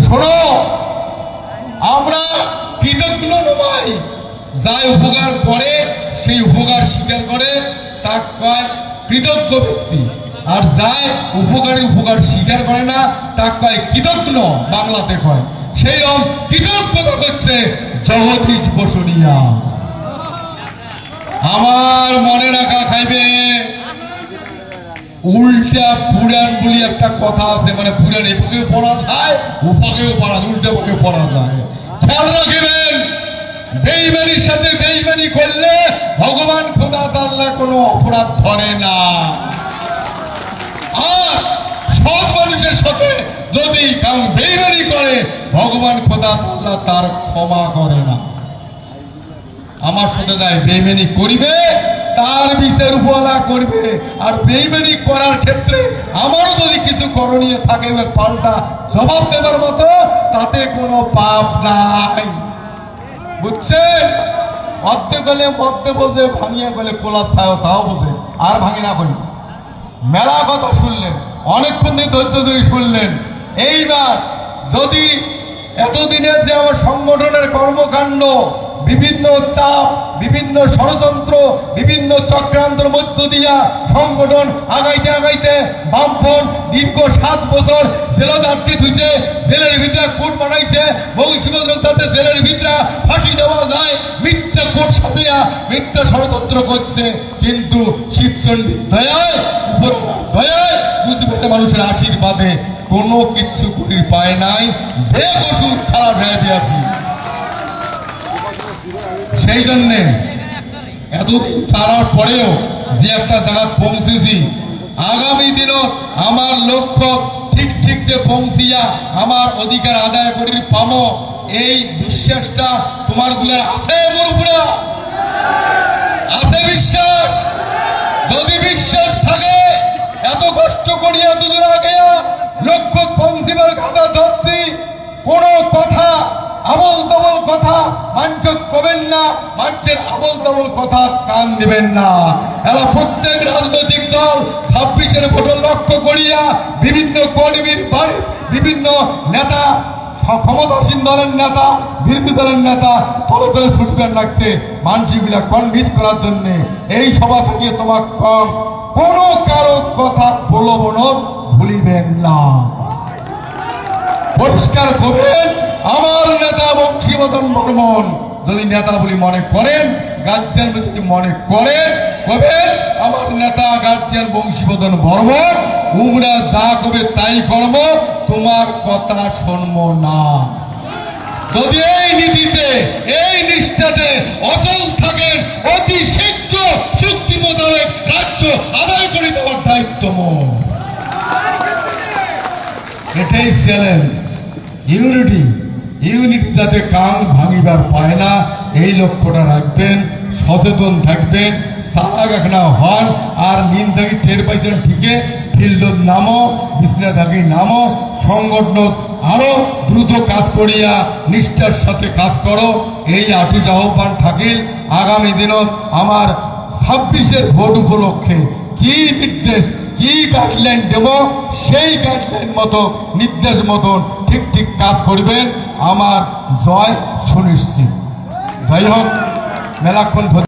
শোনো আমরা কৃতজ্ঞ নয় যাই উপকার করে সেই উপকার স্বীকার করে তার কয় কৃতজ্ঞ ব্যক্তি আর যাই উপকারী উপকার স্বীকার করে না তার কয় কৃতজ্ঞ বাংলাতে কয় সেই রকম কৃতজ্ঞতা করছে জগদীশ বসুনিয়া আমার মনে রাখা খাইবে উল্টা পুরাণ বলি একটা কথা আছে মানে পুরাণ এপকেও পড়া যায় উপকেও পড়া উল্টা পকে পড়া যায় খেয়াল রাখবেন বেঈমানির সাথে বেঈমানি করলে ভগবান খোদা তাআলা কোনো অপরাধ ধরে না আর সব মানুষের সাথে যদি কেউ বেঈমানি করে ভগবান খোদা তাআলা তার ক্ষমা করে না আমার সাথে যায় বেঈমানি করিবে তার বিচার উপলা করবে আর বেঈমানি করার ক্ষেত্রে আমারও যদি কিছু করণীয় থাকে পাল্টা জবাব দেবার মতো তাতে কোনো পাপ নাই বুঝছেন অর্ধেক গলে মধ্যে বোঝে ভাঙিয়া গলে কোলা ছায় তাও বোঝে আর ভাঙি না করি মেলা কথা শুনলেন অনেকক্ষণ ধৈর্য ধরে শুনলেন এইবার যদি এতদিনের যে আমার সংগঠনের কর্মকাণ্ড বিভিন্ন চাপ বিভিন্ন ষড়যন্ত্র বিভিন্ন চক্রান্তের মধ্য দিয়া সংগঠন আগাইতে বামফ্রন্ট দীর্ঘ 7 বছর জেলাদারকে ধুইছে জেলের ভিতরে কোর্ট বানাইছে ভবিষ্যতে জেলের ভিতরে ফাঁসি দেওয়া যায় মিথ্যা কোর্ট সাজিয়া মিথ্যা ষড়যন্ত্র করছে কিন্তু শিবচন্ডীর দয়ায় উপর দয়ায় মুক্তিপেতে মানুষের আশীর্বাদে কোনো কিচ্ছু করির পায় নাই, বেকসুর খারাপ হয়ে দিয়াছি। সেই জন্যে এতদিন ছাড়ার পরেও যে একটা জায়গা পৌঁছেছি, আগামী দিনও আমার লক্ষ্য ঠিক ঠিক যে পৌঁছিয়া আমার অধিকার আদায় করি পাবো, এই বিশ্বাসটা তোমার গুলো আছে? বলবুরা আছে বিশ্বাস? যদি বিশ্বাস থাকে, এত কষ্ট করি এতদূর আগে লক্ষ্য পৌঁছিবার কথা ধরছি, কোন কথা আবল তবল কথা মানুষ কবেন না, মানুষের আবল তবল কথা কান দিবেন না। এরা প্রত্যেক রাজনৈতিক দল 26-এর ভোটে লক্ষ্য করিয়া বিভিন্ন কর্মীর বাড়ি, বিভিন্ন নেতা, ক্ষমতাসীন দলের নেতা, বিরোধী দলের নেতা তলে তলে ছুটবেন লাগছে মানুষগুলা কনভিন্স করার জন্য। এই সভা থেকে তোমার কম কোনো কারো কথা বলব না, ভুলিবেন না। পরিষ্কার করবেন, আমার নেতা বংশীবদন বর্মন যদি নেতা বলি মনে করেন, গার্জিয়ান যদি মনে করেন, কবেন আমার নেতা গার্জিয়ান বংশীবদন বর্মন, তোমরা যা করবে তাই করব, তোমার কথা শুনবো না। যদি এই নীতিতে, এই নিষ্ঠাতে অচল থাকেন, অতি শীঘ্র চুক্তি মোতাবেক রাজ্য আদায় করে দেওয়ার দায়িত্ব মোর। এটাই চ্যালেঞ্জ। ইউনিটি যাতে কান ভাঙিবার পায় না, এই লক্ষ্যটা রাখবেন, সচেতন থাকবেন, সারা হন। আর নিন থাকি টের পাইছেন ঠিকই, ফিল্ডত নামো, বিছনা থাকি নামো, সংগঠন আরো দ্রুত কাজ করিয়া নিষ্ঠার সাথে কাজ করো, এই আটুজ আহ্বান থাকিল। আগামী দিনত আমার 26-এর ভোট উপলক্ষে কি নির্দেশ, কি গাইডলাইন দেব, সেই গাইডলাইন মতো, নির্দেশ মতন ঠিক ঠিক কাজ করবেন। আমার জয় সুনিশ্চিত। যাই হোক, মেলাক্ষণ